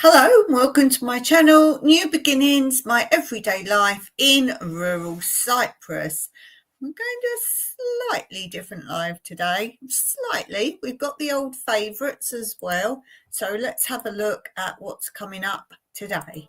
Hello, welcome to my channel, New Beginnings, my everyday life in rural Cyprus. We're going to a slightly different live today, slightly. We've got the old favourites as well, so let's have a look at what's coming up today.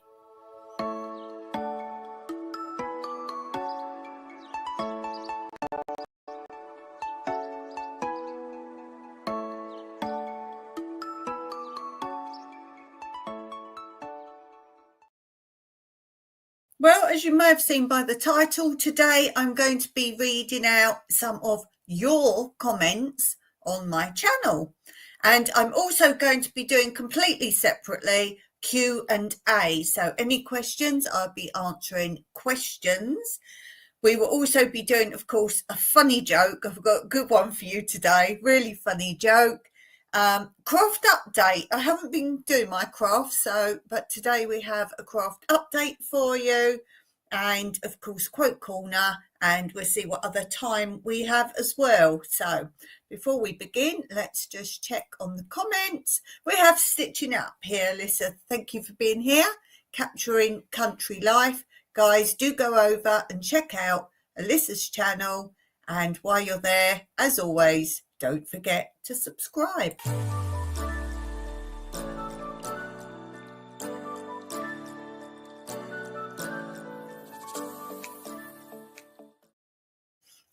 Well, as you may have seen by the title, today I'm going to be reading out some of your comments on my channel. And I'm also going to be doing completely separately Q&A. So any questions, I'll be answering questions. We will also be doing, of course, a funny joke. I've got a good one for you today, really funny joke. Craft update. I haven't been doing my craft, but today we have a craft update for you, and of course quote corner, and we'll see what other time we have as well. So before we begin, let's just check on the comments. We have Stitching Up here, Alyssa. Thank you for being here, capturing country life. Guys, do go over and check out Alyssa's channel, and while you're there, as always, don't forget to subscribe.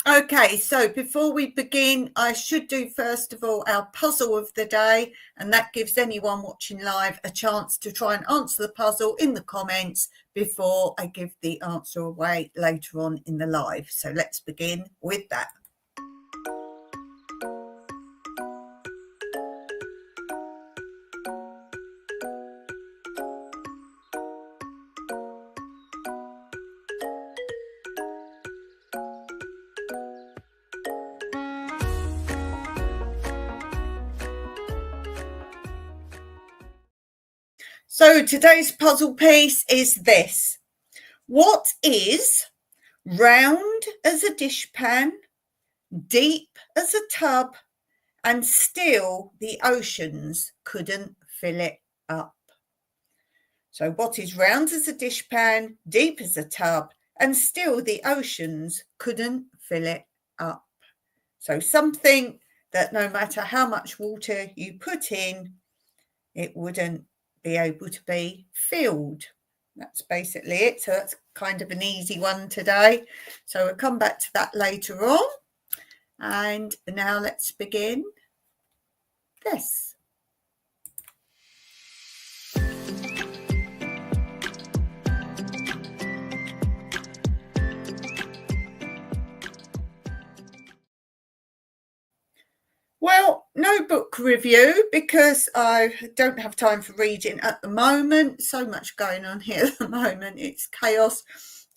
Okay, so before we begin, I should do first of all our puzzle of the day, and that gives anyone watching live a chance to try and answer the puzzle in the comments before I give the answer away later on in the live. So let's begin with that. So today's puzzle piece is this. What is round as a dishpan, deep as a tub, and still the oceans couldn't fill it up? So what is round as a dishpan, deep as a tub, and still the oceans couldn't fill it up? So something that no matter how much water you put in, it wouldn't be able to be filled. That's basically it. So that's kind of an easy one today. So we'll come back to that later on. And now let's begin this. Well, no book review because I don't have time for reading at the moment. So much going on here at the moment. It's chaos.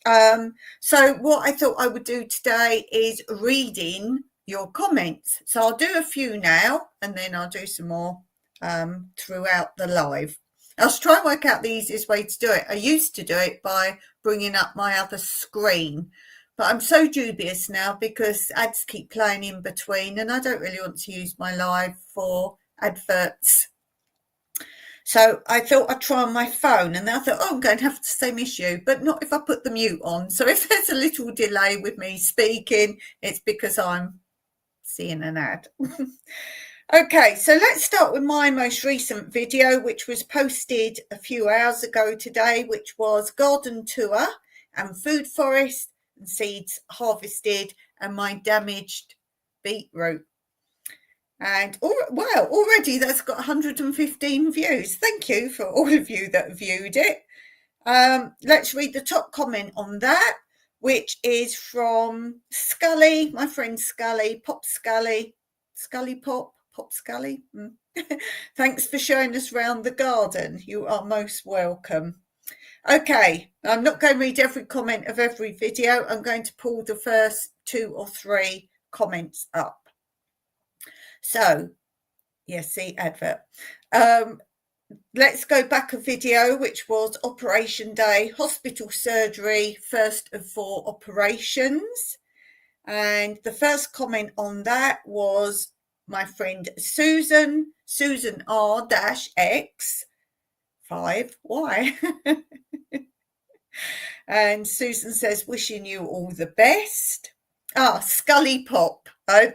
So what I thought I would do today is reading your comments. So I'll do a few now and then I'll do some more throughout the live. I'll try and work out the easiest way to do it. I used to do it by bringing up my other screen, but I'm so dubious now because ads keep playing in between and I don't really want to use my live for adverts. So I thought I'd try on my phone, and then I thought, oh, I'm going to have the same issue, but not if I put the mute on. So if there's a little delay with me speaking, it's because I'm seeing an ad. Okay, so let's start with my most recent video, which was posted a few hours ago today, which was garden tour and food forest and seeds harvested and my damaged beetroot. And wow, already that's got 115 views. Thank you for all of you that viewed it. Let's read the top comment on that, which is from Scully, my friend Scully, Pop Scully, Scully Pop, Pop Scully. Thanks for showing us round the garden. You are most welcome. Okay, I'm not going to read every comment of every video. I'm going to pull the first 2 or 3 comments up. So, yes, see advert. Let's go back a video, which was Operation Day, hospital surgery, first of 4 operations. And the first comment on that was my friend Susan R-X. 5. Why? And Susan says, wishing you all the best. Scully Pop. I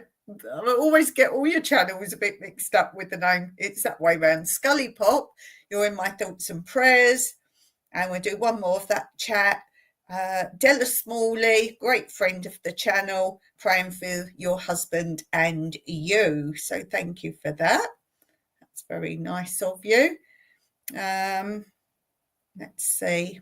always get all your channels a bit mixed up with the name. It's that way round. Scully Pop, you're in my thoughts and prayers. And we'll do one more of that chat. Della Smalley, great friend of the channel, praying for your husband and you. So thank you for that. That's very nice of you. Let's see.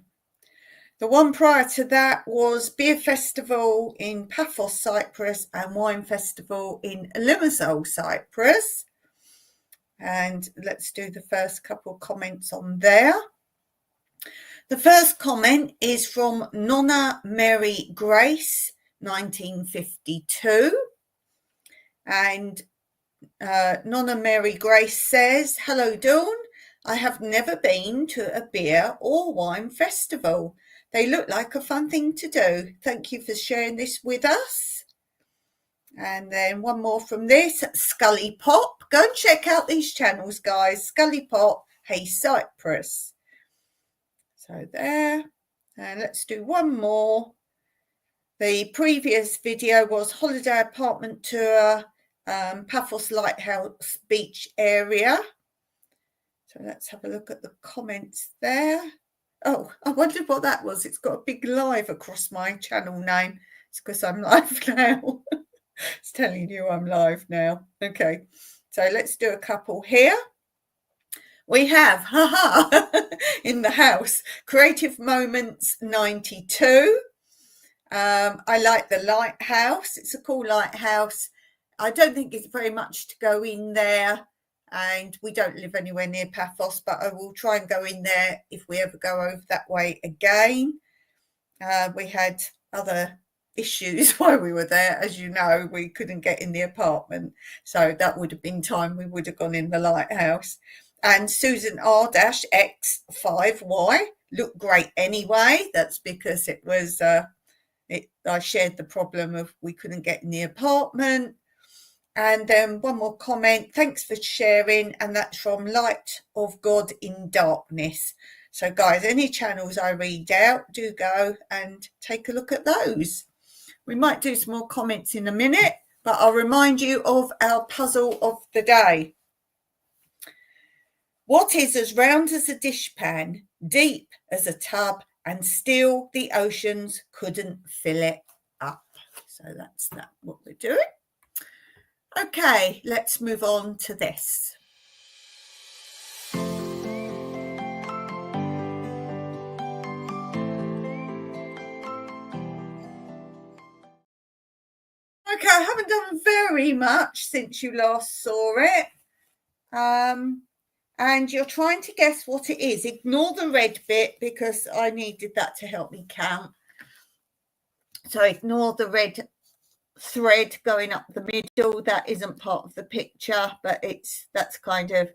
The one prior to that was Beer Festival in Paphos, Cyprus, and Wine Festival in Limassol, Cyprus. And let's do the first couple of comments on there. The first comment is from Nonna Mary Grace, 1952. And Nonna Mary Grace says, hello, Dawn. I have never been to a beer or wine festival. They look like a fun thing to do. Thank you for sharing this with us. And then one more from this, Scully Pop. Go and check out these channels, guys. Scully Pop, Hey Cyprus. So there. And let's do one more. The previous video was holiday apartment tour, Paphos Lighthouse Beach area. So let's have a look at the comments there. Oh, I wondered what that was. It's got a big live across my channel name. It's because I'm live now. It's telling you I'm live now. Okay, so let's do a couple here. We have, in the house, Creative Moments 92. I like the lighthouse. It's a cool lighthouse. I don't think it's very much to go in there. And we don't live anywhere near Paphos, but I will try and go in there if we ever go over that way again. We had other issues while we were there. As you know, we couldn't get in the apartment. So that would have been time we would have gone in the lighthouse. And Susan R-X5Y looked great anyway. That's because it was, I shared the problem of we couldn't get in the apartment. And then one more comment, thanks for sharing, and that's from Light of God in Darkness. So guys, any channels I read out, do go and take a look at those. We might do some more comments in a minute, but I'll remind you of our puzzle of the day. What is as round as a dishpan, deep as a tub, and still the oceans couldn't fill it up? So that's that, what we're doing. Okay, let's move on to this. Okay, I haven't done very much since you last saw it. And you're trying to guess what it is. Ignore the red bit because I needed that to help me count. So ignore the red thread going up the middle. That isn't part of the picture, but that's kind of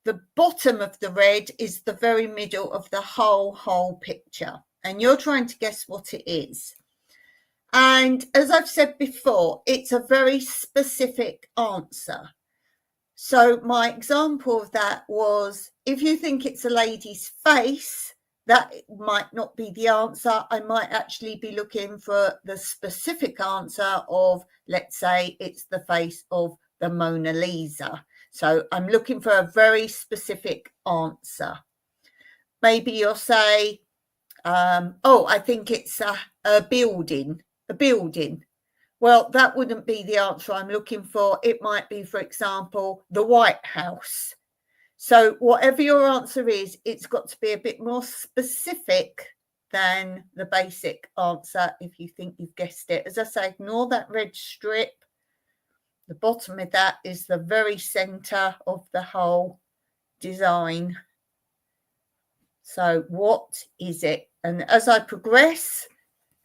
the bottom of the red is the very middle of the whole picture, and you're trying to guess what it is. And as I've said before, it's a very specific answer. So my example of that was, if you think it's a lady's face, that might not be the answer. I might actually be looking for the specific answer of, let's say it's the face of the Mona Lisa. So I'm looking for a very specific answer. Maybe you'll say, I think it's a building. Well, that wouldn't be the answer I'm looking for. It might be, for example, the White House. So whatever your answer is, it's got to be a bit more specific than the basic answer if you think you've guessed it. As I say, ignore that red strip. The bottom of that is the very center of the whole design. So what is it? And as I progress,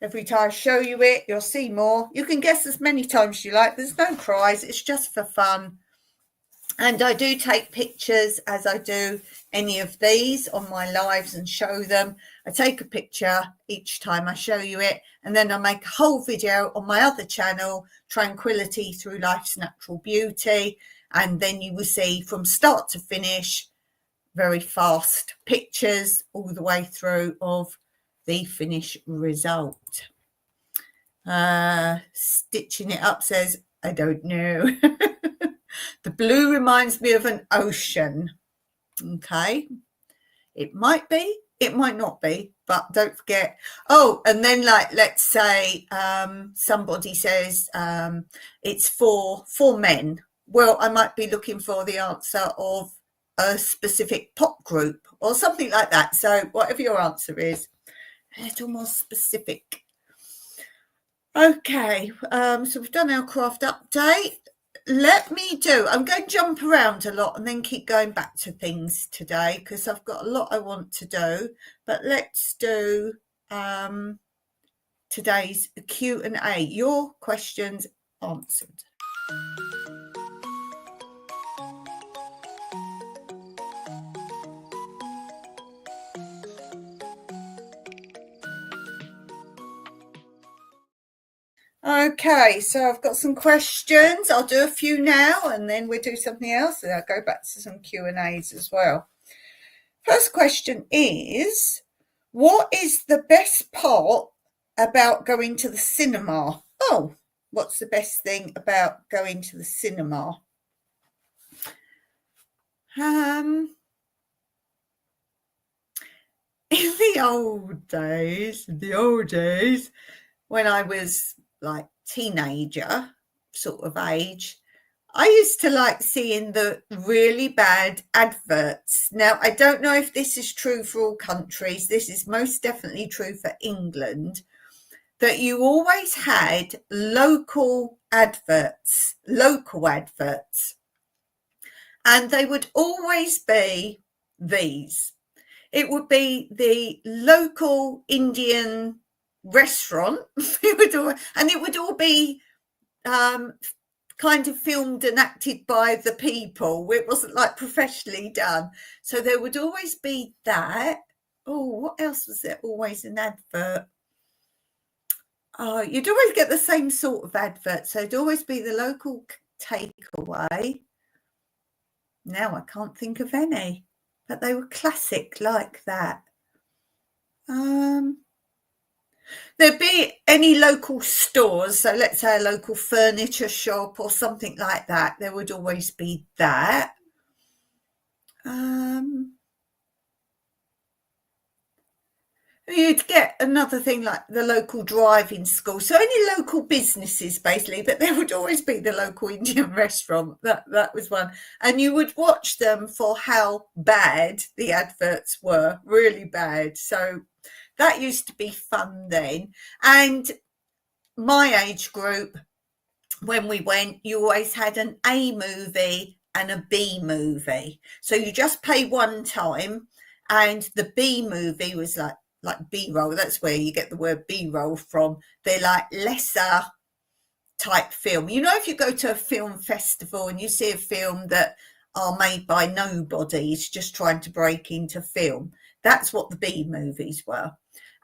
every time I show you it, you'll see more. You can guess as many times as you like. There's no prize. It's just for fun. And I do take pictures as I do any of these on my lives and show them. I take a picture each time I show you it, and then I make a whole video on my other channel, Tranquility Through Life's Natural Beauty. And then you will see from start to finish very fast pictures all the way through of the finished result. Stitching it up says, I don't know. The blue reminds me of an ocean. Okay. It might be, it might not be, but don't forget. Oh, and then like, let's say somebody says it's for men. Well, I might be looking for the answer of a specific pop group or something like that. So whatever your answer is, a little more specific. Okay, so we've done our craft update. I'm going to jump around a lot and then keep going back to things today because I've got a lot I want to do, but let's do today's Q&A, your questions answered. Okay, so I've got some questions. I'll do a few now and then we'll do something else and I'll go back to some Q&As as well. First question is, what is the best part about going to the cinema? Oh, what's the best thing about going to the cinema? In the old days, when I was like teenager sort of age, I used to like seeing the really bad adverts. Now, I don't know if this is true for all countries. This is most definitely true for England, that you always had local adverts, and they would always be these. It would be the local Indian restaurant, and it would all be kind of filmed and acted by the people. It wasn't like professionally done. So there would always be that. Oh, what else was there always an advert? Oh, you'd always get the same sort of advert. So it'd always be the local takeaway. Now I can't think of any, but they were classic like that. There'd be any local stores, so let's say a local furniture shop or something like that. There would always be that. You'd get another thing like the local driving school. So any local businesses, basically, but there would always be the local Indian restaurant. That was one. And you would watch them for how bad the adverts were, really bad. So that used to be fun then. And my age group, when we went, you always had an A movie and a B movie. So you just pay one time, and the B movie was like B-roll. That's where you get the word B-roll from. They're like lesser type film. You know, if you go to a film festival and you see a film that are made by nobodies just trying to break into film, that's what the B movies were.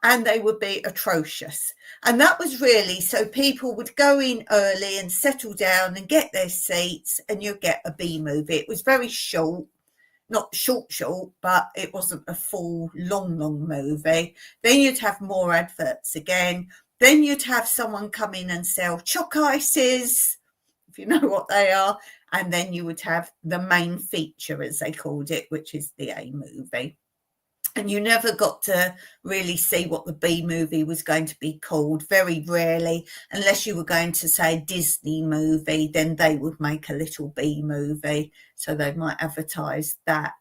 And they would be atrocious. And that was really so people would go in early and settle down and get their seats, and you'd get a B movie. It was very short. Not short, but it wasn't a full, long movie. Then you'd have more adverts again. Then you'd have someone come in and sell chalk ices, if you know what they are. And then you would have the main feature, as they called it, which is the A movie. And you never got to really see what the B movie was going to be called, very rarely, unless you were going to say Disney movie, then they would make a little B movie. So they might advertise that.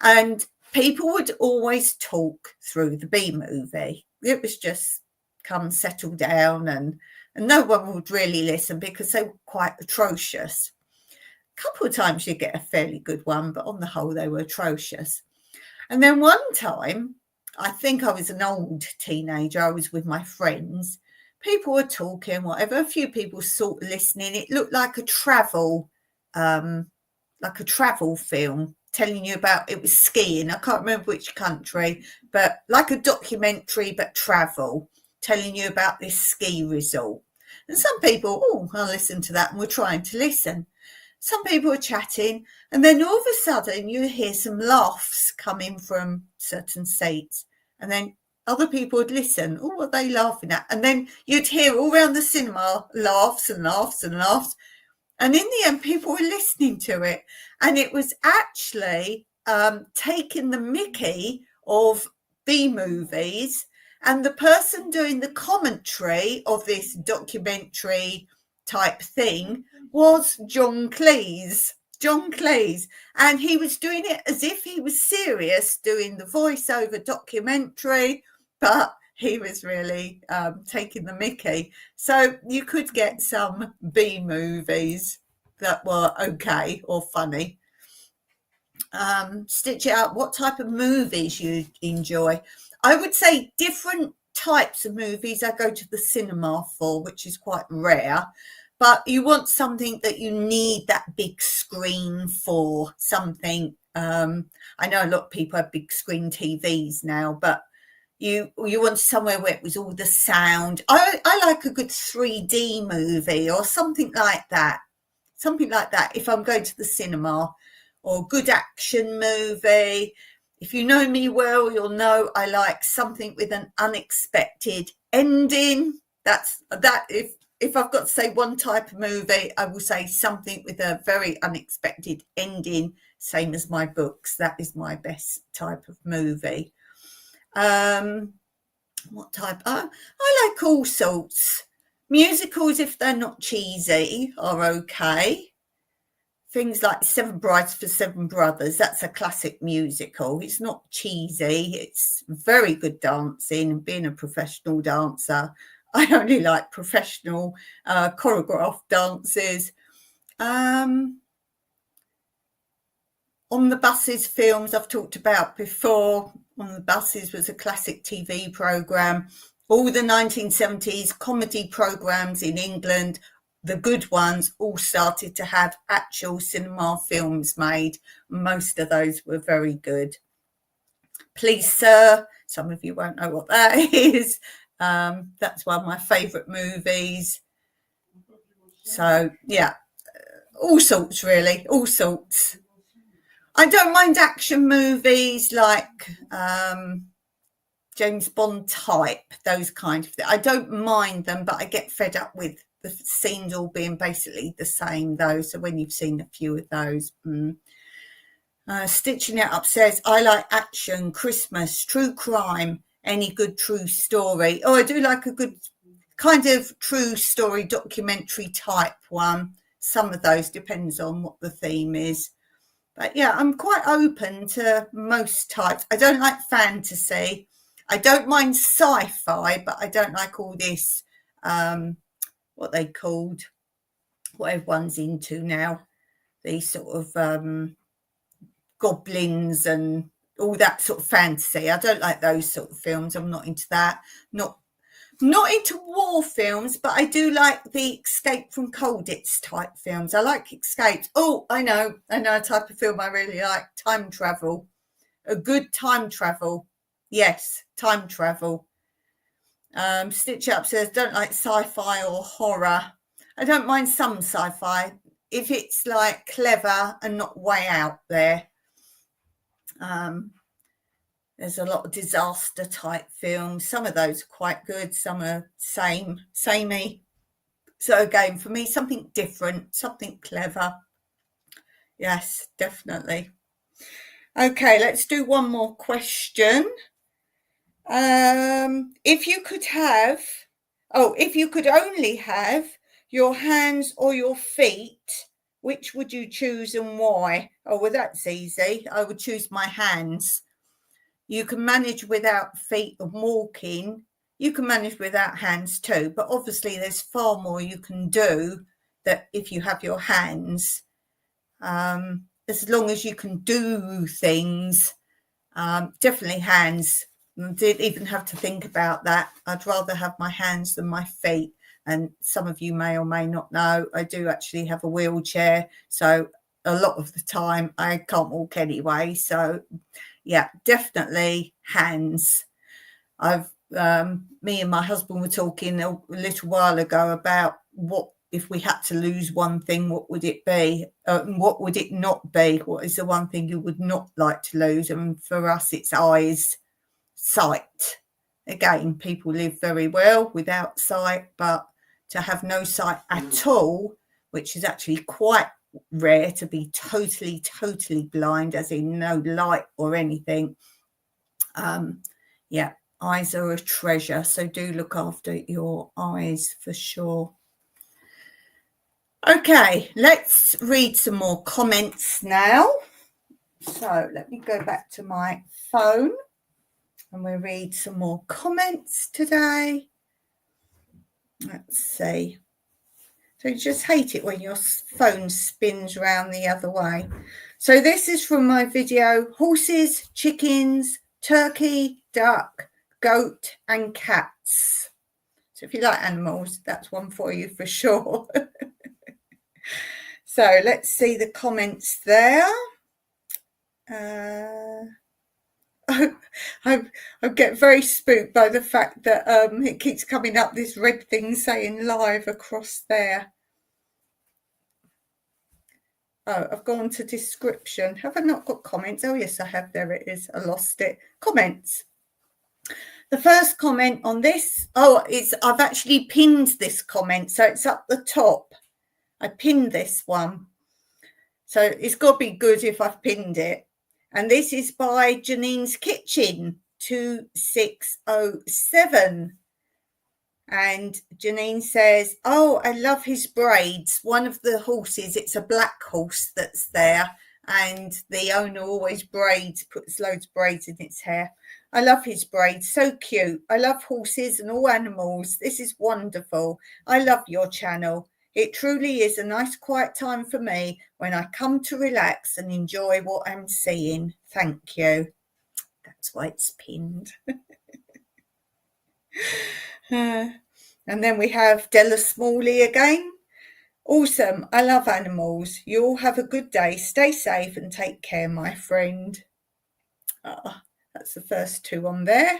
And people would always talk through the B movie. It was just come settle down, and no one would really listen because they were quite atrocious. A couple of times you get a fairly good one, but on the whole, they were atrocious. And then one time, I think I was an old teenager, I was with my friends. People were talking, whatever, a few people sort of listening. It looked like a travel film telling you about, it was skiing. I can't remember which country, but like a documentary, but travel, telling you about this ski resort. And some people, oh, I'll listen to that, and we're trying to listen. some people are chatting, and then all of a sudden you hear some laughs coming from certain seats, and then other people would listen. Oh, what are they laughing at? And then you'd hear all around the cinema laughs and laughs and laughs. And in the end, people were listening to it. And it was actually taking the mickey of B movies. And the person doing the commentary of this documentary type thing was John Cleese. John Cleese. And he was doing it as if he was serious, doing the voiceover documentary, but he was really taking the mickey. So you could get some B movies that were okay or funny. Stitch it out. What type of movies you enjoy? I would say different types of movies I go to the cinema for, which is quite rare. But you want something that you need that big screen for, something. I know a lot of people have big screen TVs now, but you want somewhere where it was all the sound. I like a good 3D movie or something like that. Something like that if I'm going to the cinema, or a good action movie. If you know me well, you'll know I like something with an unexpected ending. That's that. If I've got to say one type of movie, I will say something with a very unexpected ending, same as my books. That is my best type of movie. What type? I like all sorts. Musicals, if they're not cheesy, are okay. Things like Seven Brides for Seven Brothers, that's a classic musical. It's not cheesy. It's very good dancing. Being a professional dancer, I only like professional choreographed dances. On the Buses films I've talked about before. On the Buses was a classic TV programme. All the 1970s comedy programmes in England, the good ones, all started to have actual cinema films made. Most of those were very good. Please Sir, some of you won't know what that is. That's one of my favourite movies. So, yeah, all sorts really, all sorts. I don't mind action movies like James Bond type, those kind of things. I don't mind them, but I get fed up with the scenes all being basically the same, though. So when you've seen a few of those. Stitching It Up says, I like action, Christmas, true crime, any good true story. Oh, I do like a good kind of true story documentary type one. Some of those depends on what the theme is. But yeah, I'm quite open to most types. I don't like fantasy. I don't mind sci-fi, but I don't like all this, what they called, what everyone's into now, these sort of goblins and all that sort of fantasy. I don't like those sort of films. I'm not into that. Not into war films, but I do like the Escape from Colditz type films. I like escapes. Oh, I know a type of film I really like, time travel. A good time travel. Yes, time travel. Stitch Up says, don't like sci-fi or horror. I don't mind some sci-fi if it's like clever and not way out there. There's a lot of disaster type films. Some of those are quite good. Some are samey. So again, for me, something different, something clever. Yes, definitely. Okay, let's do one more question. If you could only have your hands or your feet, which would you choose and why? Oh, well, that's easy. I would choose my hands. You can manage without feet and walking. You can manage without hands too, but obviously there's far more you can do that if you have your hands. As long as you can do things, definitely hands. I didn't even have to think about that. I'd rather have my hands than my feet. And some of you may or may not know, I do actually have a wheelchair. So a lot of the time I can't walk anyway. So yeah, definitely hands. Me and my husband were talking a little while ago about what if we had to lose one thing, what would it be? What would it not be? What is the one thing you would not like to lose? And for us, it's eyes, sight. Again, people live very well without sight, but to have no sight at all, which is actually quite rare, to be totally blind, as in no light or anything. Yeah, eyes are a treasure, so do look after your eyes for sure. Okay, let's read some more comments now. So let me go back to my phone and we'll read some more comments today. Let's see. So you just hate it when your phone spins around the other way. So this is from my video, horses, chickens, turkey, duck, goat and cats. So if you like animals, that's one for you for sure. So let's see the comments there. I get very spooked by the fact that it keeps coming up, this red thing saying live across there. Oh, I've gone to description. Have I not got comments? Oh, yes, I have. There it is. I lost it. Comments. The first comment on this, I've actually pinned this comment, so it's up the top. I pinned this one. So it's got to be good if I've pinned it. And this is by Janine's Kitchen 2607. And Janine says, oh, I love his braids. One of the horses, it's a black horse that's there. And the owner always puts loads of braids in its hair. I love his braids, so cute. I love horses and all animals. This is wonderful. I love your channel. It truly is a nice quiet time for me when I come to relax and enjoy what I'm seeing. Thank you. That's why it's pinned. And then we have Della Smalley again. Awesome. I love animals. You all have a good day. Stay safe and take care, my friend. That's the first two on there.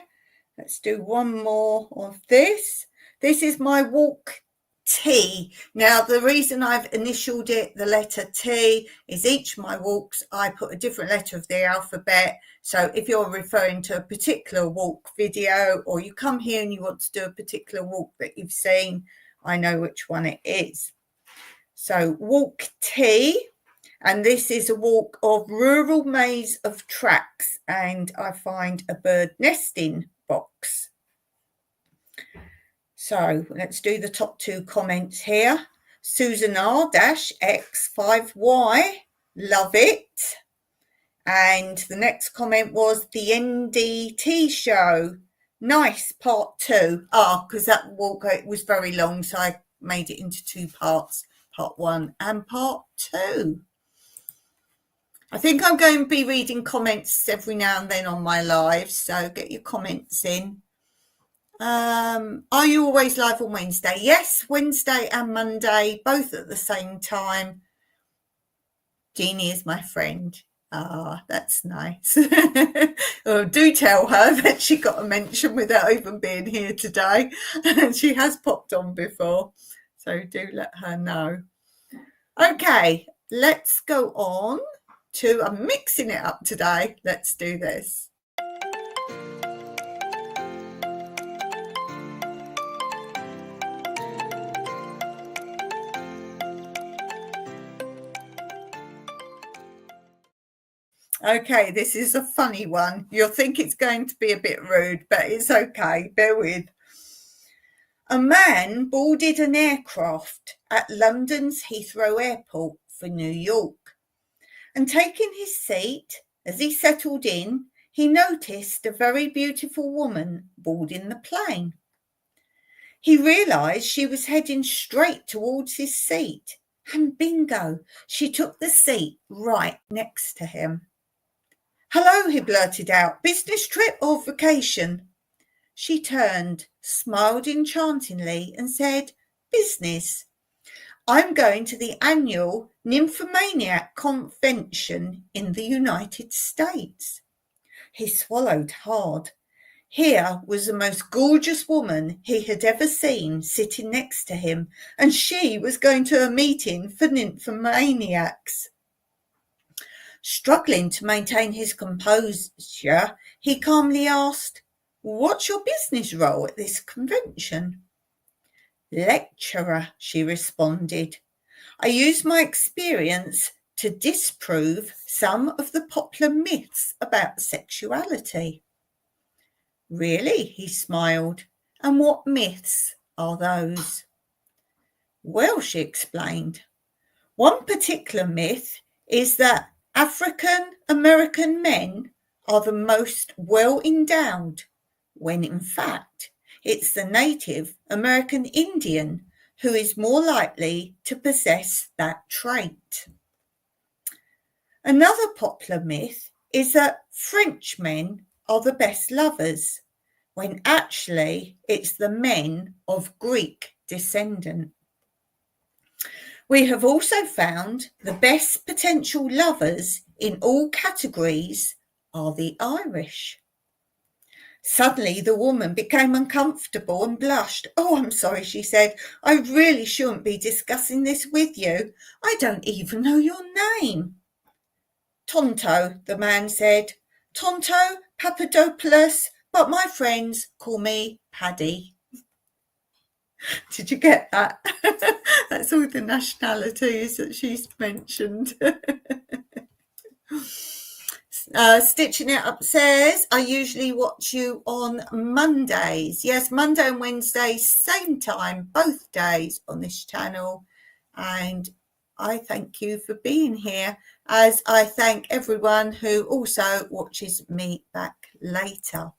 Let's do one more of this. This is my walk T. Now, the reason I've initialed it, the letter T, is each of my walks, I put a different letter of the alphabet. So if you're referring to a particular walk video, or you come here and you want to do a particular walk that you've seen, I know which one it is. So walk T, and this is a walk of rural maze of tracks, and I find a bird nesting box. So let's do the top two comments here. Susan R-X5Y, love it. And the next comment was the NDT show. Nice, part 2. Because that walk, it was very long, so I made it into 2 parts, part 1 and part 2. I think I'm going to be reading comments every now and then on my live, so get your comments in. Are you always live on Wednesday? Yes, Wednesday and Monday, both at the same time. Jeannie is my friend. That's nice. Oh, do tell her that she got a mention without even being here today. She has popped on before, so do let her know. Okay, let's go on to, I'm mixing it up today. Let's do this. Okay, this is a funny one. You'll think it's going to be a bit rude, but it's okay. Bear with. A man boarded an aircraft at London's Heathrow Airport for New York, and taking his seat, as he settled in, he noticed a very beautiful woman boarding the plane. He realised she was heading straight towards his seat, and bingo, she took the seat right next to him. Hello, he blurted out. Business trip or vacation? She turned, smiled enchantingly and said, business. I'm going to the annual Nymphomaniac convention in the United States. He swallowed hard. Here was the most gorgeous woman he had ever seen sitting next to him, and she was going to a meeting for nymphomaniacs. Struggling to maintain his composure, he calmly asked, "What's your business role at this convention?" "Lecturer," she responded. "I use my experience to disprove some of the popular myths about sexuality." "Really?" he smiled. "And what myths are those?" "Well," she explained, "one particular myth is that African American men are the most well endowed, when in fact it's the Native American Indian who is more likely to possess that trait. Another popular myth is that French men are the best lovers, when actually it's the men of Greek descent. We have also found the best potential lovers in all categories are the Irish." Suddenly the woman became uncomfortable and blushed. "Oh, I'm sorry," she said. "I really shouldn't be discussing this with you. I don't even know your name." "Tonto," the man said. "Tonto Papadopoulos, but my friends call me Paddy." Did you get that? That's all the nationalities that she's mentioned. Stitching It Up says, "I usually watch you on Mondays." Yes, Monday and Wednesday, same time, both days on this channel. And I thank you for being here, as I thank everyone who also watches me back later.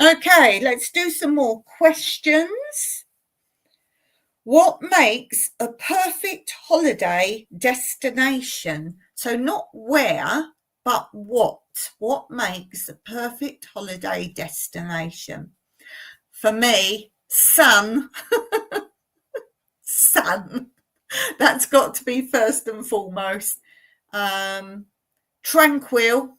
Okay, let's do some more questions. What makes a perfect holiday destination? So not where, but what? What makes a perfect holiday destination? For me, sun. Sun. That's got to be first and foremost. Tranquil.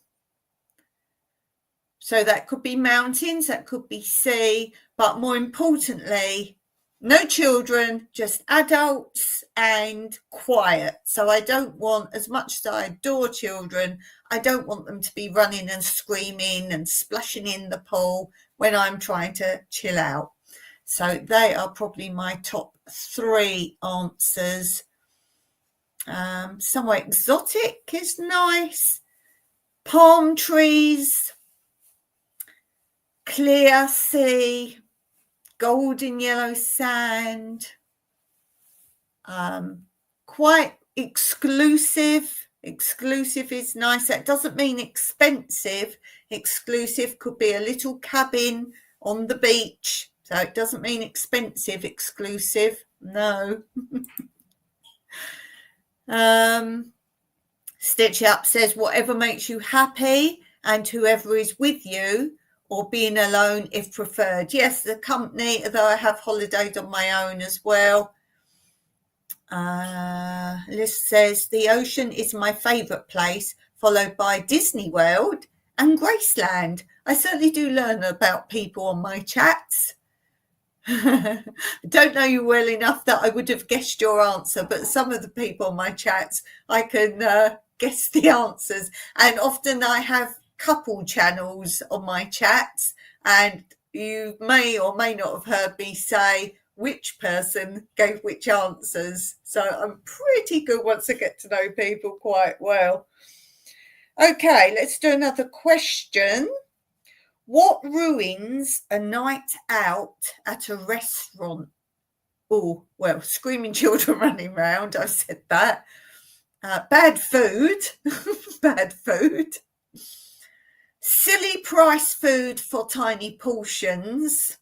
So that could be mountains, that could be sea, but more importantly, no children, just adults and quiet. So I don't want, as much as I adore children, I don't want them to be running and screaming and splashing in the pool when I'm trying to chill out. So they are probably my top 3 answers. Somewhere exotic is nice. Palm trees, clear sea, golden yellow sand, quite exclusive. Exclusive is nice. That doesn't mean expensive. Exclusive could be a little cabin on the beach. So it doesn't mean expensive, exclusive. No. Stitch Up says, "Whatever makes you happy and whoever is with you, or being alone if preferred." Yes, the company, though I have holidays on my own as well. Liz says, "The ocean is my favourite place, followed by Disney World and Graceland." I certainly do learn about people on my chats. I don't know you well enough that I would have guessed your answer, but some of the people on my chats, I can guess the answers. And often I have couple channels on my chats, and you may or may not have heard me say which person gave which answers. So I'm pretty good once I get to know people quite well. Okay, let's do another question. What ruins a night out at a restaurant? Oh, well, screaming children running around. I said that. Bad food. Bad food. Silly price food for tiny portions.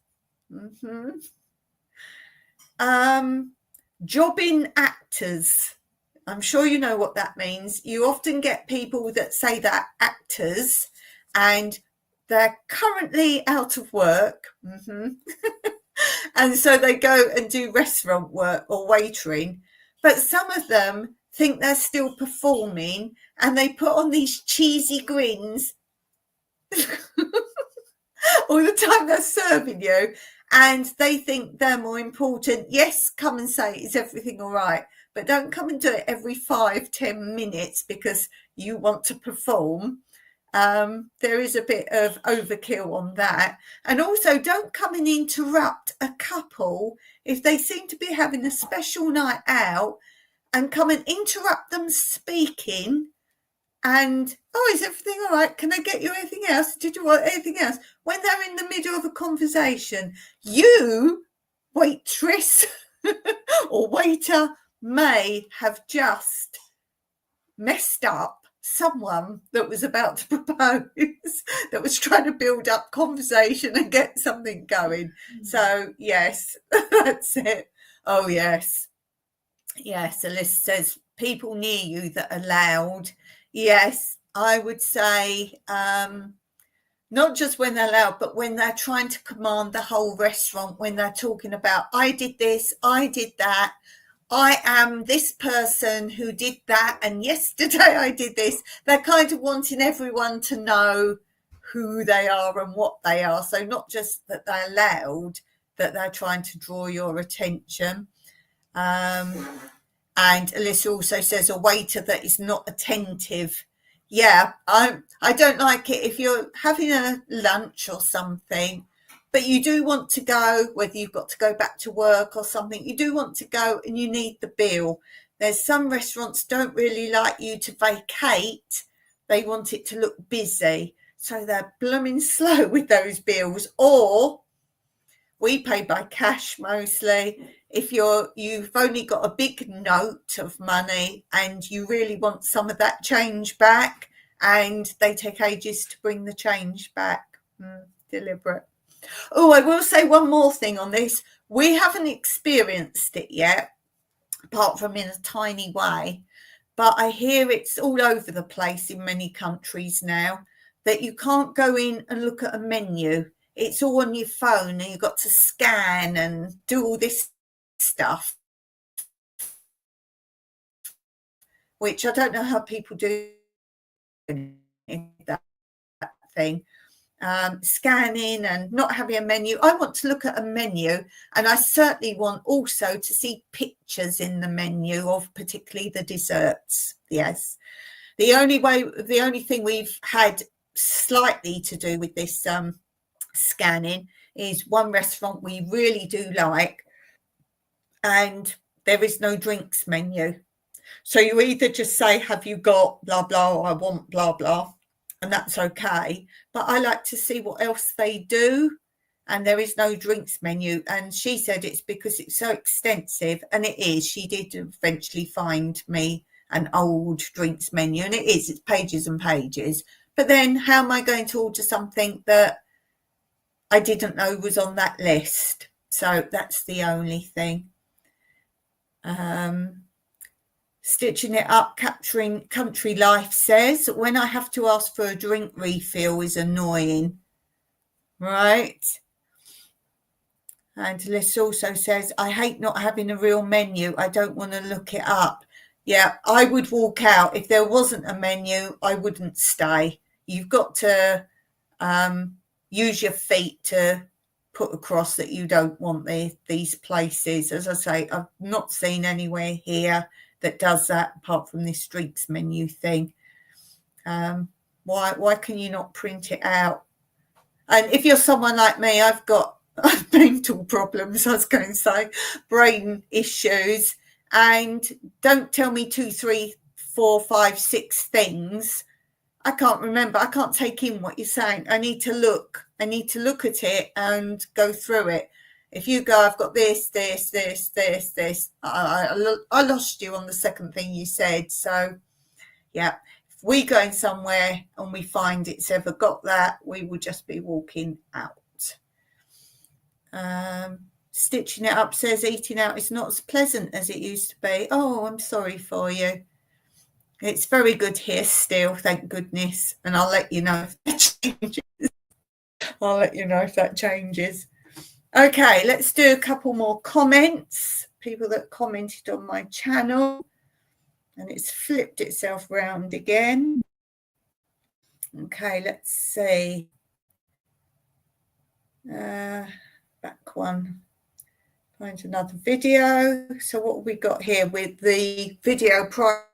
Jobbing actors. I'm sure you know what that means. You often get people that say that actors, and they're currently out of work. And so they go and do restaurant work or waitering. But some of them think they're still performing and they put on these cheesy grins all the time they're serving you, and they think they're more important. Yes, come and say, is everything all right? But don't come and do it every 5-10 minutes because you want to perform. There is a bit of overkill on that. And also, don't come and interrupt a couple if they seem to be having a special night out, and come and interrupt them speaking. And, oh, is everything all right? Can I get you anything else? Did you want anything else? When they're in the middle of a conversation, you, waitress or waiter, may have just messed up someone that was about to propose, that was trying to build up conversation and get something going. So, yes, that's it. Oh, yes. Yes, Alyssa says, people near you that are loud. Yes, I would say not just when they're loud, but when they're trying to command the whole restaurant, when they're talking about, I did this, I did that, I am this person who did that, and yesterday I did this. They're kind of wanting everyone to know who they are and what they are. So not just that they're loud, that they're trying to draw your attention. And Alyssa also says a waiter that is not attentive. Yeah, I don't like it if you're having a lunch or something, but you do want to go, whether you've got to go back to work or something, you do want to go and you need the bill. There's some restaurants don't really like you to vacate. They want it to look busy. So they're blooming slow with those bills. Or we pay by cash mostly. If you've only got a big note of money and you really want some of that change back, and they take ages to bring the change back. Deliberate. Oh, I will say one more thing on this. We haven't experienced it yet, apart from in a tiny way, but I hear it's all over the place in many countries now, that you can't go in and look at a menu. It's all on your phone and you've got to scan and do all this stuff, which I don't know how people do that thing. Scanning and not having a menu. I want to look at a menu, and I certainly want also to see pictures in the menu of particularly the desserts. Yes, the only thing we've had slightly to do with this scanning is one restaurant we really do like, and there is no drinks menu. So you either just say, have you got blah blah, or I want blah blah, and that's okay. But I like to see what else they do, and there is no drinks menu. And she said it's because it's so extensive, and it is. She did eventually find me an old drinks menu, and it's pages and pages. But then how am I going to order something that I didn't know was on that list? So that's the only thing. Stitching it up, capturing country life says, when I have to ask for a drink refill is annoying. Right. And Liz also says, I hate not having a real menu. I don't want to look it up. Yeah, I would walk out. If there wasn't a menu, I wouldn't stay. You've got to use your feet to put across that you don't want these places. As I say, I've not seen anywhere here that does that apart from this drinks menu thing. Why can you not print it out? And if you're someone like me, I've got mental problems, I was going to say, brain issues, and don't tell me 2, 3, 4, 5, 6 things. I can't remember. I can't take in what you're saying. I need to look at it and go through it. If you go, I've got this, I lost you on the second thing you said. So, yeah, if we go in somewhere and we find it's ever got that, we will just be walking out. Stitching it up says eating out is not as pleasant as it used to be. Oh, I'm sorry for you. It's very good here still, thank goodness. And I'll let you know if that changes. I'll let you know if that changes. Okay, let's do a couple more comments. People that commented on my channel, and it's flipped itself round again. Okay, let's see. Back one. Find another video. So what have we got here with the video prior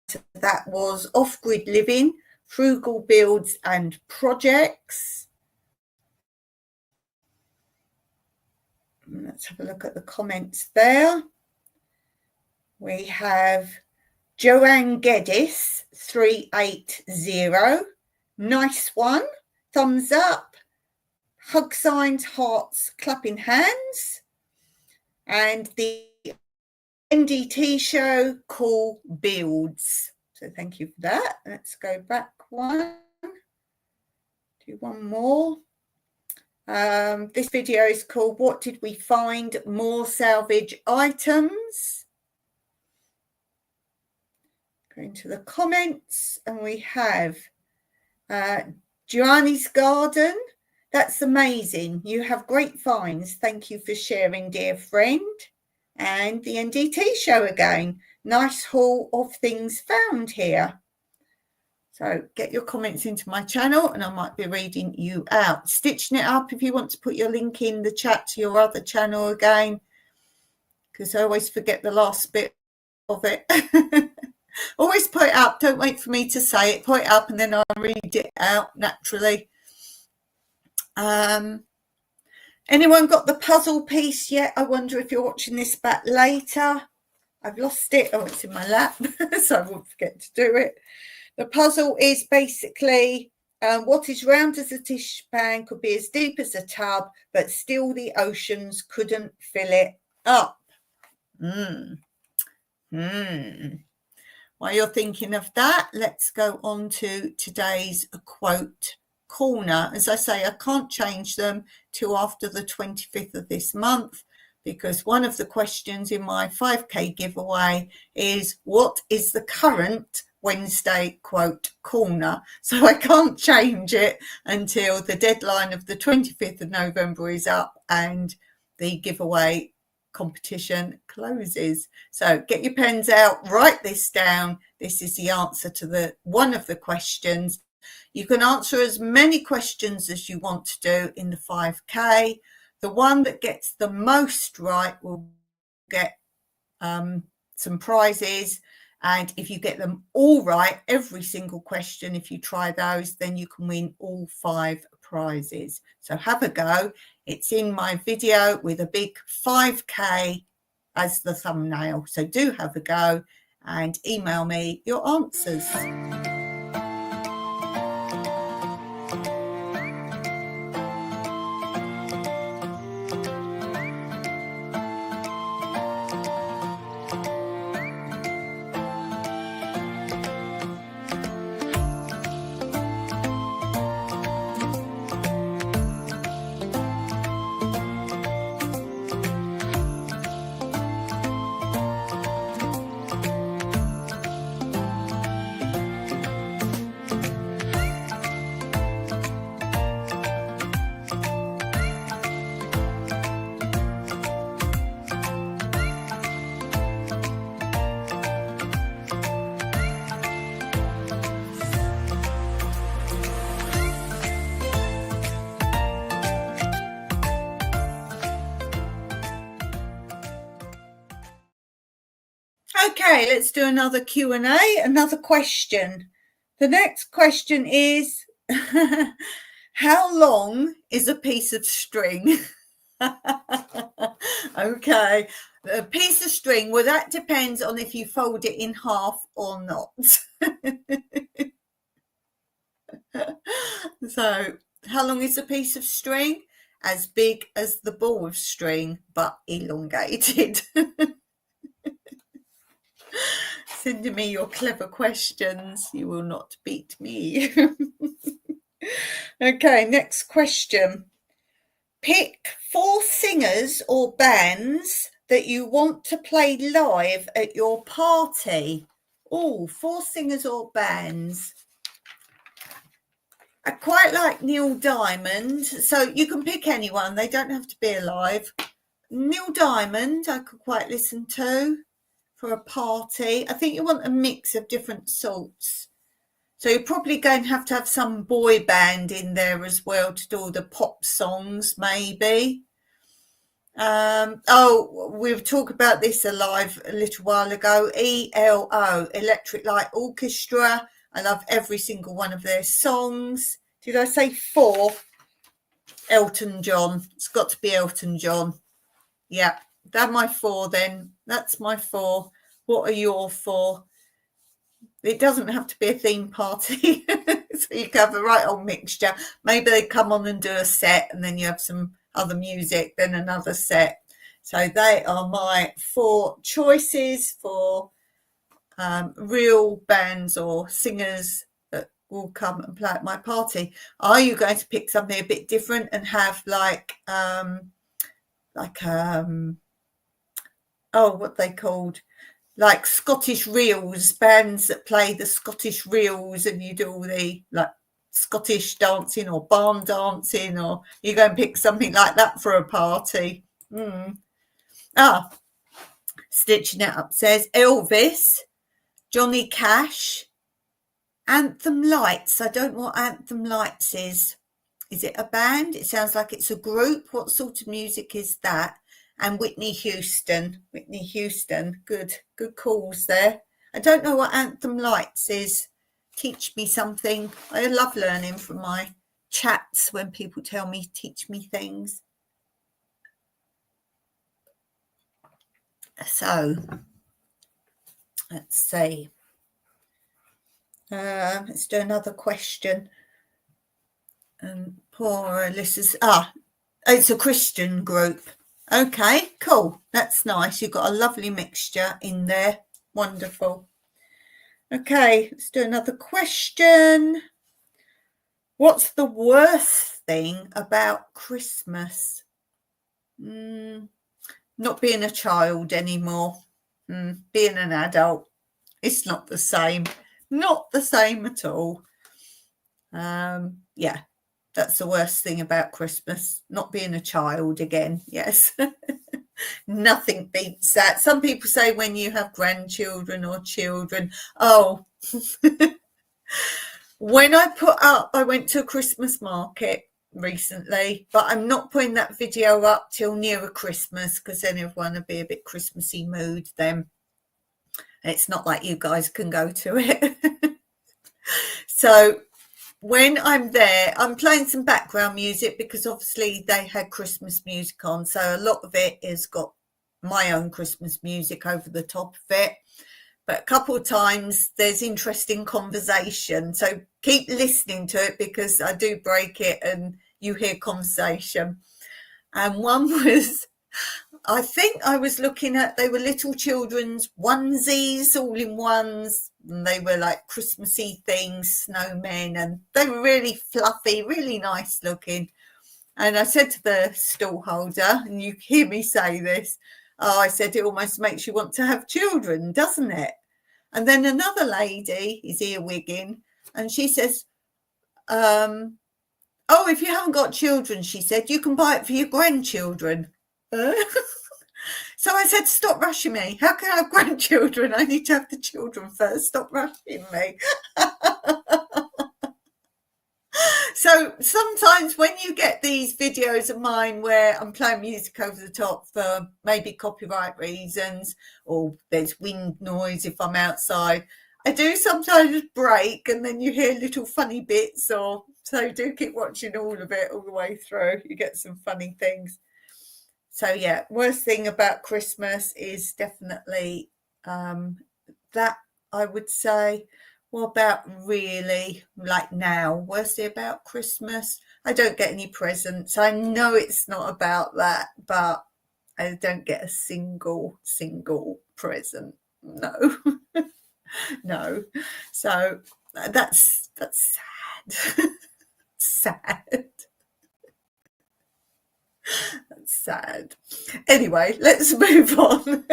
to that was off-grid living, frugal builds and projects. Let's have a look at the comments there. We have Joanne Geddes 380. Nice one. Thumbs up. Hug signs, hearts, clapping hands. And the NDT show, Cool Builds. So thank you for that. Let's go back one. Do one more. This video is called What Did We Find? More Salvage Items. Go into the comments and we have Gianni's Garden. That's amazing. You have great finds. Thank you for sharing, dear friend. And the NDT show again. Nice haul of things found here. So get your comments into my channel and I might be reading you out. Stitching it up if you want to put your link in the chat to your other channel again, because I always forget the last bit of it. Always put it up. Don't wait for me to say it. Put it up and then I'll read it out naturally. Anyone got the puzzle piece yet? I wonder if you're watching this back later. I've lost it. Oh, it's in my lap, so I won't forget to do it. The puzzle is basically what is round as a dishpan could be as deep as a tub, but still the oceans couldn't fill it up. While you're thinking of that, let's go on to today's quote corner. As I say, I can't change them till after the 25th of this month, because one of the questions in my 5K giveaway is what is the current Wednesday quote corner? So I can't change it until the deadline of the 25th of November is up and the giveaway competition closes. So get your pens out, write this down. This is the answer to one of the questions. You can answer as many questions as you want to do in the 5K. The one that gets the most right will get some prizes. And if you get them all right, every single question, if you try those, then you can win all 5 prizes. So have a go. It's in my video with a big 5K as the thumbnail. So do have a go and email me your answers. Okay, let's do another Q&A, another question. The next question is, how long is a piece of string? Okay, a piece of string, well, that depends on if you fold it in half or not. So, how long is a piece of string? As big as the ball of string, but elongated. Sending me your clever questions. You will not beat me. Okay, next question. Pick 4 singers or bands that you want to play live at your party. Oh, 4 singers or bands. I quite like Neil Diamond, so you can pick anyone. They don't have to be alive. Neil Diamond I could quite listen to for a party. I think you want a mix of different sorts. So you're probably going to have some boy band in there as well to do all the pop songs, maybe. We've talked about this alive a little while ago. ELO, Electric Light Orchestra. I love every single one of their songs. Did I say 4? Elton John. It's got to be Elton John. Yeah, they're my 4 then. That's my 4. What are your 4? It doesn't have to be a theme party. So you can have a right old mixture. Maybe they come on and do a set and then you have some other music, then another set. So they are my 4 choices for real bands or singers that will come and play at my party. Are you going to pick something a bit different and have what they called, like Scottish reels, bands that play the Scottish reels, and you do all the like Scottish dancing or barn dancing, or you go and pick something like that for a party? Stitching It Up says Elvis, Johnny Cash, Anthem Lights. I don't know what Anthem Lights is. Is it a band? It sounds like it's a group. What sort of music is that? And Whitney Houston. Good calls there. I don't know what Anthem Lights is. Teach me something. I love learning from my chats when people teach me things. So let's see. Let's do another question. Poor Alyssa's. It's a Christian group. Okay, cool. That's nice. You've got a lovely mixture in there. Wonderful. Okay, let's do another question. What's the worst thing about Christmas? Not being a child anymore. Being an adult. It's not the same. Not the same at all. Yeah. That's the worst thing about Christmas, not being a child again. Yes. Nothing beats that. Some people say when you have grandchildren or children, when I went to a Christmas market recently, but I'm not putting that video up till nearer Christmas because then everyone will be a bit Christmassy mood then. It's not like you guys can go to it. So when I'm there, I'm playing some background music because obviously they had Christmas music on. So a lot of it has got my own Christmas music over the top of it. But a couple of times there's interesting conversation. So keep listening to it because I do break it and you hear conversation. And one was, I think I was looking at, they were little children's onesies, all in ones. And they were like Christmassy things, snowmen, and they were really fluffy, really nice looking. And I said to the stall holder, and you hear me say this, I said, it almost makes you want to have children, doesn't it? And then another lady is earwigging, and she says, if you haven't got children, she said, you can buy it for your grandchildren. So I said, stop rushing me. How can I have grandchildren? I need to have the children first. Stop rushing me. So sometimes when you get these videos of mine where I'm playing music over the top for maybe copyright reasons, or there's wind noise if I'm outside, I do sometimes break and then you hear little funny bits, so do keep watching all of it all the way through. You get some funny things. So yeah, worst thing about Christmas is definitely that, I would say. What about really, like now, worst thing about Christmas? I don't get any presents. I know it's not about that, but I don't get a single present. No. No. So that's sad. Sad. That's sad. Anyway, let's move on.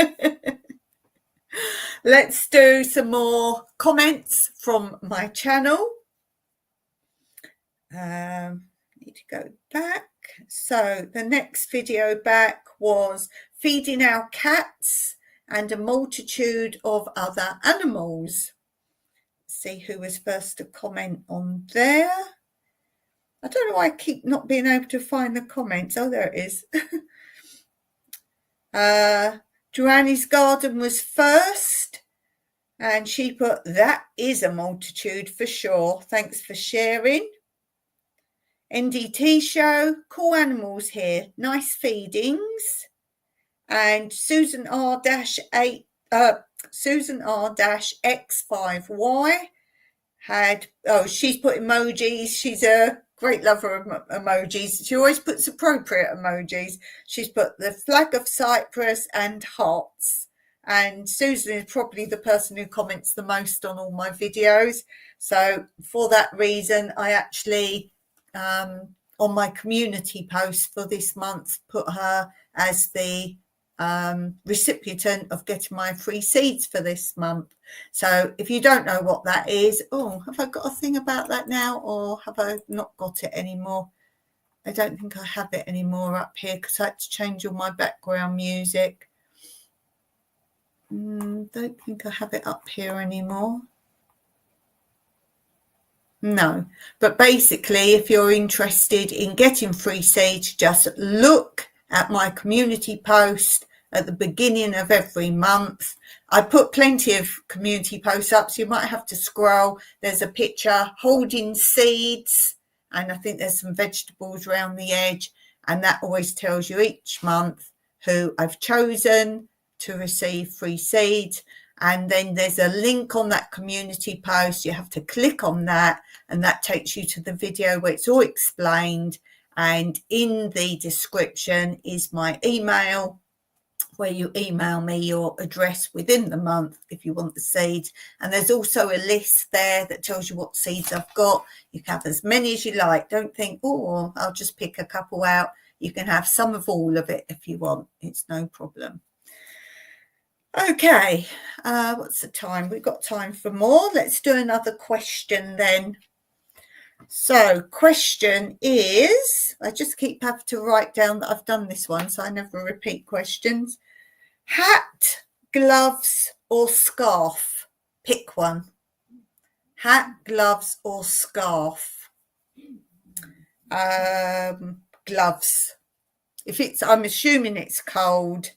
Let's do some more comments from my channel. Need to go back. So the next video back was feeding our cats and a multitude of other animals. Let's see who was first to comment on there. I don't know why I keep not being able to find the comments. Oh, there it is. Joanne's Garden was first, and she put, that is a multitude for sure. Thanks for sharing. NDT show, cool animals here, nice feedings. And Susan R-X5Y had, she's put emojis. She's a great lover of emojis. She always puts appropriate emojis. She's put the flag of Cyprus and hearts. And Susan is probably the person who comments the most on all my videos. So for that reason, I actually, on my community post for this month, put her as the recipient of getting my free seeds for this month. So if you don't know what that is, have I got a thing about that now, or have I not got it anymore? I don't think I have it anymore up here because I had to change all my background music. Don't think I have it up here anymore. No, but basically, if you're interested in getting free seeds, just look at my community post at the beginning of every month. I put plenty of community posts up, so you might have to scroll. There's a picture holding seeds, and I think there's some vegetables around the edge, and that always tells you each month who I've chosen to receive free seeds. And then there's a link on that community post. You have to click on that, and that takes you to the video where it's all explained. And in the description is my email, where you email me your address within the month if you want the seeds. And there's also a list there that tells you what seeds I've got. You can have as many as you like. Don't think, I'll just pick a couple out. You can have some of all of it if you want. It's no problem. Okay, what's the time? We've got time for more. Let's do another question then. So question is, I just keep having to write down that I've done this one, so I never repeat questions. Hat, gloves or scarf? Pick one. Hat, gloves or scarf? Gloves. I'm assuming it's cold.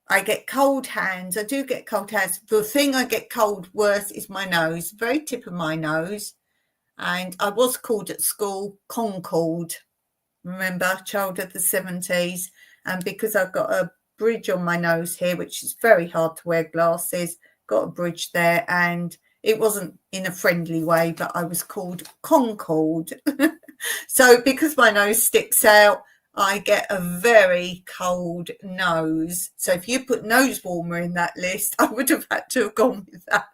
I get cold hands. I do get cold hands. The thing I get cold worse is my nose, very tip of my nose. And I was called at school Concord, remember, child of the 70s. And because I've got a bridge on my nose here, which is very hard to wear glasses, got a bridge there, and it wasn't in a friendly way, but I was called Concord. So because my nose sticks out, I get a very cold nose. So if you put nose warmer in that list, I would have had to have gone with that.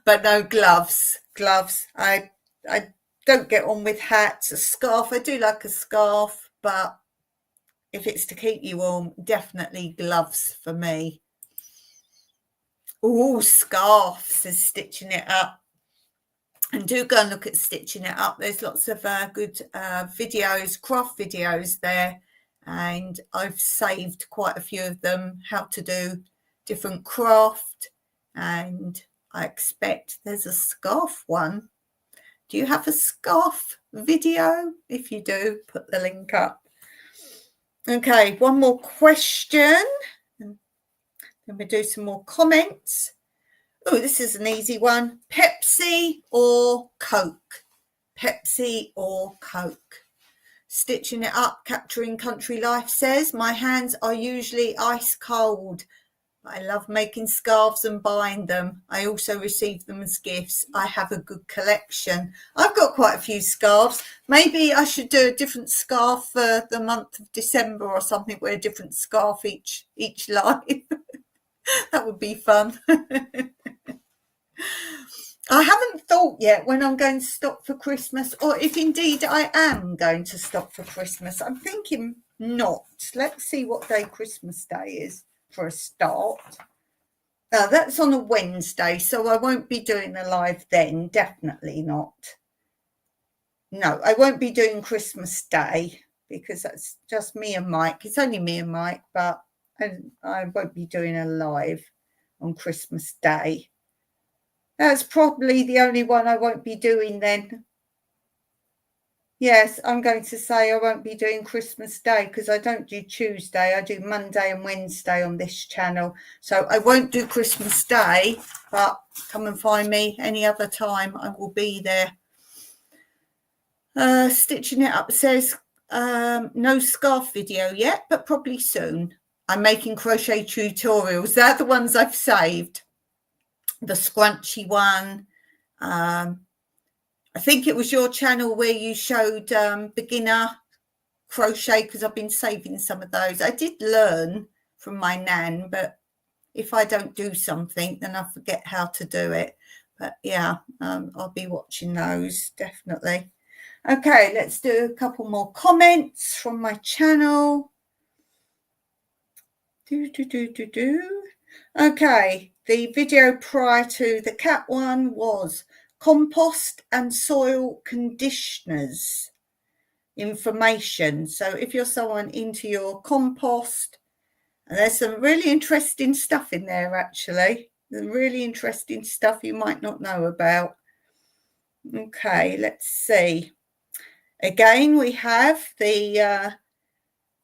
But no, gloves. I don't get on with hats. A scarf, I do like a scarf, but if it's to keep you warm, definitely gloves for me. Oh, scarves is stitching it up. And do go and look at stitching it up. There's lots of good videos, craft videos there. And I've saved quite a few of them, how to do different craft. And I expect there's a scarf one. Do you have a scarf video? If you do, put the link up. Okay, one more question. And then we'll do some more comments. Oh, this is an easy one. Pepsi or Coke? Pepsi or Coke? Stitching it up, capturing country life says, my hands are usually ice cold. I love making scarves and buying them. I also receive them as gifts. I have a good collection. I've got quite a few scarves. Maybe I should do a different scarf for the month of December or something, wear a different scarf each live. That would be fun. I haven't thought yet when I'm going to stop for Christmas, or if indeed I am going to stop for Christmas. I'm thinking not. Let's see what day Christmas Day is for a start. Now, that's on a Wednesday, so I won't be doing a live then, definitely not. No, I won't be doing Christmas Day because that's just me and Mike. It's only me and Mike, but I won't be doing a live on Christmas Day. That's probably the only one I won't be doing then. Yes, I'm going to say I won't be doing Christmas Day because I don't do Tuesday. I do Monday and Wednesday on this channel. So I won't do Christmas Day, but come and find me any other time. I will be there. Stitching It Up says, no scarf video yet, but probably soon. I'm making crochet tutorials. They're the ones I've saved. The scrunchy one. I think it was your channel where you showed beginner crochet because I've been saving some of those. I did learn from my nan, but if I don't do something, then I forget how to do it. But yeah, I'll be watching those, definitely. Okay, let's do a couple more comments from my channel. Okay, the video prior to the cat one was compost and soil conditioners information. So if you're someone into your compost, and there's some really interesting stuff in there, actually. There's really interesting stuff you might not know about. Okay, let's see. Again, we have the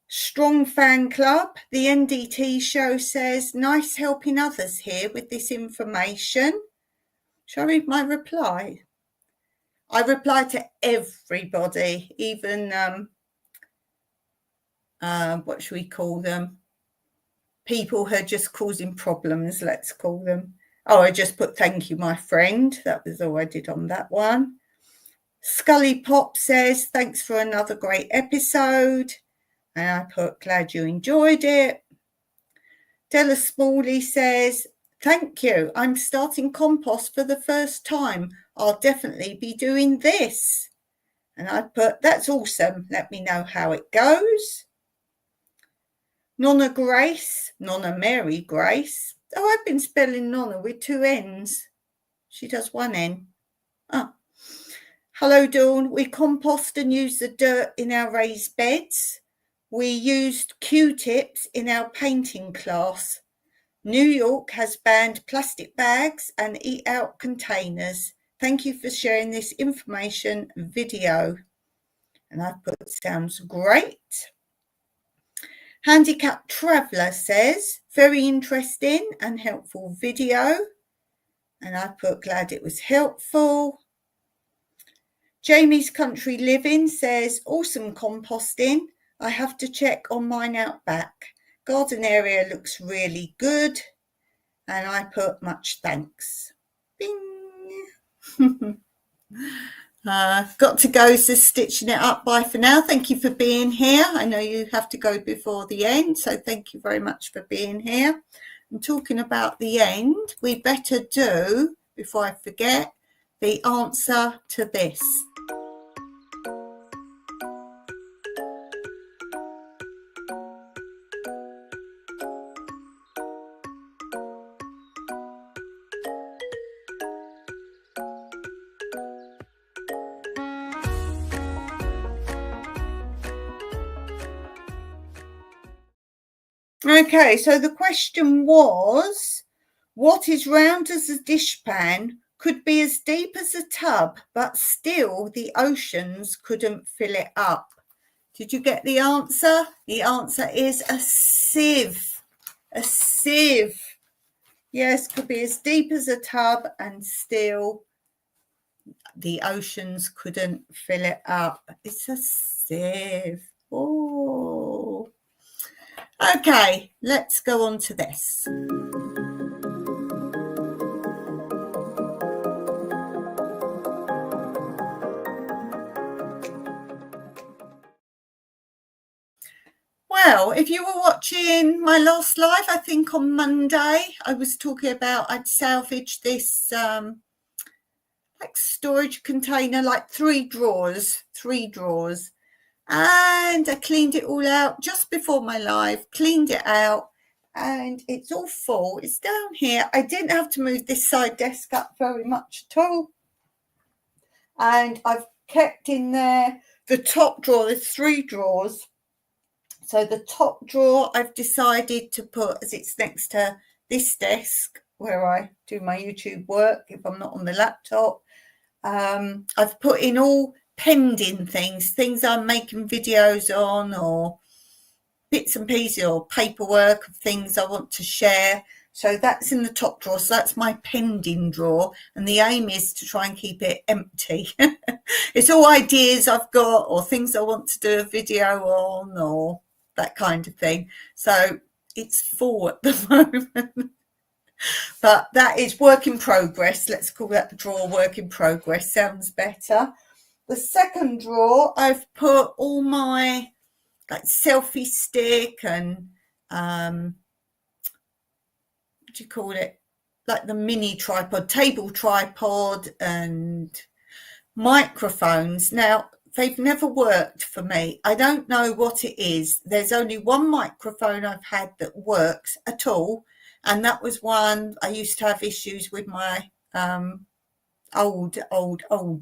Strong Fan Club. The NDT show says, nice helping others here with this information. Shall I read my reply? I reply to everybody, even, what should we call them? People who are just causing problems, let's call them. Oh, I just put thank you, my friend. That was all I did on that one. Scully Pop says, thanks for another great episode. And I put, glad you enjoyed it. Della Smalley says, thank you. I'm starting compost for the first time. I'll definitely be doing this. And I put, that's awesome. Let me know how it goes. Nonna Grace, Nonna Mary Grace. Oh, I've been spelling Nonna with 2 N's. She does 1 N. Oh. Hello, Dawn. We compost and use the dirt in our raised beds. We used Q-tips in our painting class. New York has banned plastic bags and eat-out containers. Thank you for sharing this information video. And I've put, sounds great. Handicapped Traveller says, very interesting and helpful video. And I put, glad it was helpful. Jamie's Country Living says, awesome composting. I have to check on mine out back. Garden area looks really good. And I put, much thanks. Bing. Got to go, so Stitching It Up. Bye for now. Thank you for being here. I know you have to go before the end, so thank you very much for being here. And talking about the end, we better do, before I forget, the answer to this. Okay, so the question was, what is round as a dishpan, could be as deep as a tub, but still the oceans couldn't fill it up? Did you get the answer? The answer is a sieve. A sieve. Yes, could be as deep as a tub and still the oceans couldn't fill it up. It's a sieve. Oh. Okay, let's go on to this. Well, if you were watching my last live, I think on Monday, I was talking about I'd salvaged this like storage container, like 3 drawers. And I cleaned it all out just before my live, cleaned it out, and it's all full. It's down here. I didn't have to move this side desk up very much at all. And I've kept in there the top drawer. There's 3 drawers. So the top drawer I've decided to put, as it's next to this desk where I do my YouTube work if I'm not on the laptop. I've put in all pending things I'm making videos on, or bits and pieces or paperwork of things I want to share. So that's in the top drawer. So that's my pending drawer. And the aim is to try and keep it empty. It's all ideas I've got, or things I want to do a video on, or that kind of thing. So it's full at the moment. But that is work in progress. Let's call that the drawer work in progress. Sounds better. The second drawer, I've put all my like selfie stick and what do you call it, like the mini tripod, table tripod, and microphones. Now they've never worked for me. I don't know what it is. There's only one microphone I've had that works at all, and that was one I used to have issues with my old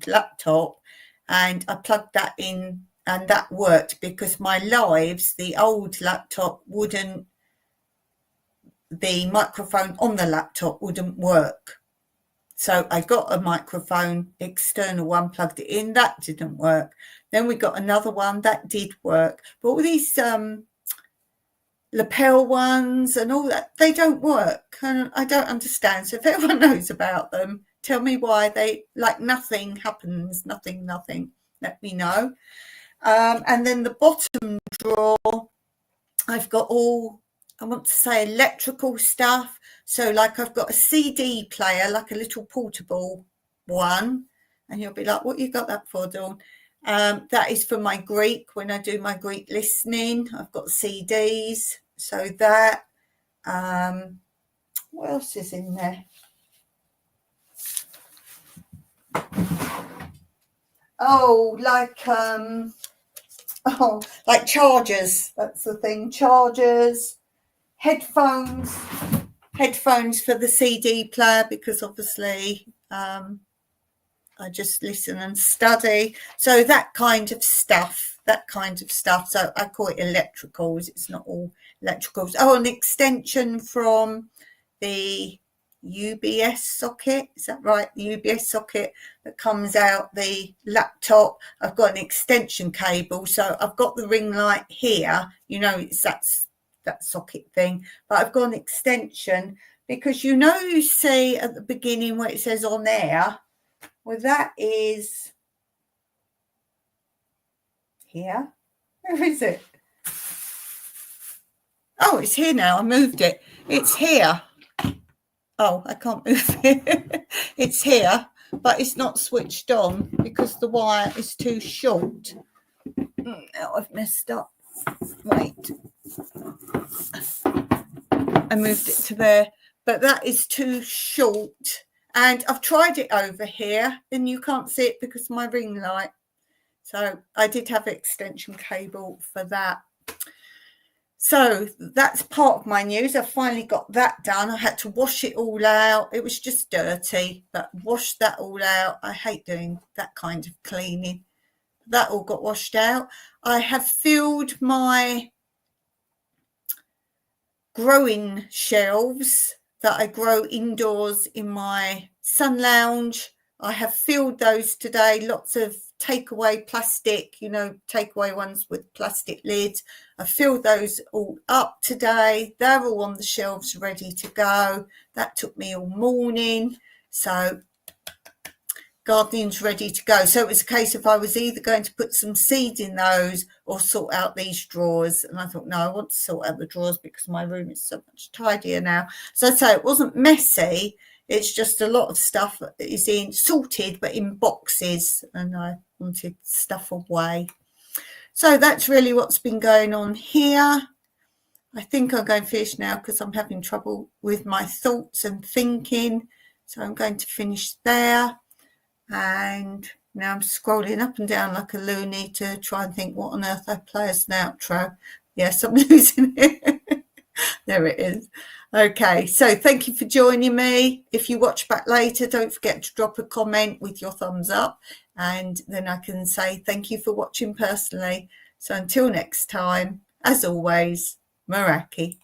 laptop, and I plugged that in and that worked, because my lives, the old laptop wouldn't, the microphone on the laptop wouldn't work. So I got a microphone, external one, plugged it in, that didn't work. Then we got another one that did work. But all these lapel ones and all that, they don't work. And I don't understand. So if everyone knows about them, tell me why they, like, nothing happens, nothing, let me know. And then the bottom drawer, I've got all, I want to say, electrical stuff. So like I've got a CD player, like a little portable one. And you'll be like, what you got that for, Dawn? That is for my Greek, when I do my Greek listening. I've got CDs. So that, what else is in there? Oh, like chargers. That's the thing. Chargers, headphones for the CD player, because obviously I just listen and study. So that kind of stuff. So I call it electricals. It's not all electricals. Oh, an extension from the UBS socket. Is that right? The UBS socket that comes out the laptop. I've got an extension cable. So I've got the ring light here. You know, it's that socket thing. But I've got an extension, because you see at the beginning where it says on air. Well, that is here. Where is it? Oh, it's here now. I moved it. It's here. Oh, I can't move it. It's here, but it's not switched on because the wire is too short. Now I've messed up. Wait. I moved it to there, but that is too short. And I've tried it over here, and you can't see it because of my ring light. So I did have extension cable for that. So that's part of my news. I finally got that done. I had to wash it all out. It was just dirty, but washed that all out. I hate doing that kind of cleaning. That all got washed out. I have filled my growing shelves that I grow indoors in my sun lounge. I have filled those today. Lots of takeaway plastic, takeaway ones with plastic lids. I filled those all up today. They're all on the shelves ready to go. That took me all morning. So gardening's ready to go. So it was a case of I was either going to put some seeds in those or sort out these drawers. And I thought, no, I want to sort out the drawers because my room is so much tidier now. So I'd say it wasn't messy. It's just a lot of stuff is in sorted, but in boxes, and I wanted stuff away. So that's really what's been going on here. I think I'm going to finish now because I'm having trouble with my thoughts and thinking. So I'm going to finish there. And now I'm scrolling up and down like a loony to try and think what on earth I play as an outro. Yes, I'm losing it. There it is. Okay, so thank you for joining me. If you watch back later, don't forget to drop a comment with your thumbs up, and then I can say thank you for watching personally. So until next time, as always, Meraki.